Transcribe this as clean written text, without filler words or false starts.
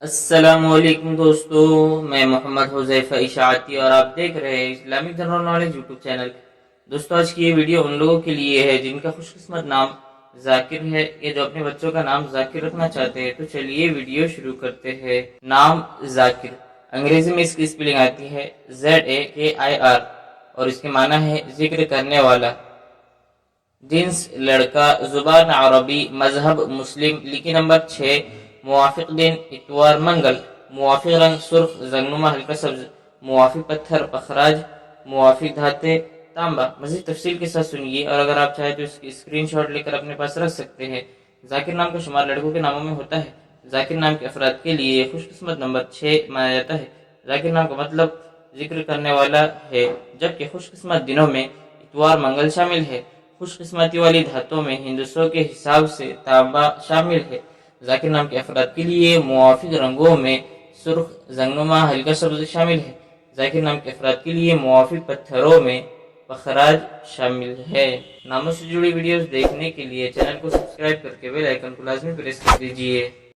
السلام علیکم دوستو، میں محمد حذیفہ اشاعتی اور آپ دیکھ رہے ہیں Islamic general knowledge YouTube channel. دوستو آج کی یہ ویڈیو ان لوگوں کے لیے ہے جن کا خوش قسمت نام ذاکر ہے یا جو اپنے بچوں کا نام ذاکر رکھنا چاہتے ہیں۔ تو چلیے ویڈیو شروع کرتے ہیں۔ نام ذاکر، انگریزی میں اس کی اسپیلنگ آتی ہے ZAKIR اور اس کے معنی ہے ذکر کرنے والا۔ جنس لڑکا، زبان عربی، مذہب مسلم، لکی نمبر 6، موافق دن اتوار منگل، موافق رنگ سرخ زنگنما ہلکا سبز، موافق پتھر پخراج، موافق دھاتے تانبا۔ مزید تفصیل کے ساتھ سنیے اور اگر آپ چاہیں تو اس کی اسکرین شاٹ لے کر اپنے پاس رکھ سکتے ہیں۔ ذاکر نام کا شمار لڑکوں کے ناموں میں ہوتا ہے۔ ذاکر نام کے افراد کے لیے خوش قسمت نمبر 6 مانا جاتا ہے۔ ذاکر نام کا مطلب ذکر کرنے والا ہے، جبکہ خوش قسمت دنوں میں اتوار منگل شامل ہے۔ خوش قسمتی والی دھاتوں میں ہندسوں کے حساب سے تانبا شامل ہے۔ ذاکر نام کے افراد کے لیے موافق رنگوں میں سرخ زنگنما ہلکا سبز شامل ہے۔ ذاکر نام کے افراد کے لیے موافق پتھروں میں پخراج شامل ہے۔ ناموں سے جڑی ویڈیوز دیکھنے کے لیے چینل کو سبسکرائب کر کے بیل آئیکن کو لازمی پریس کر دیجیے۔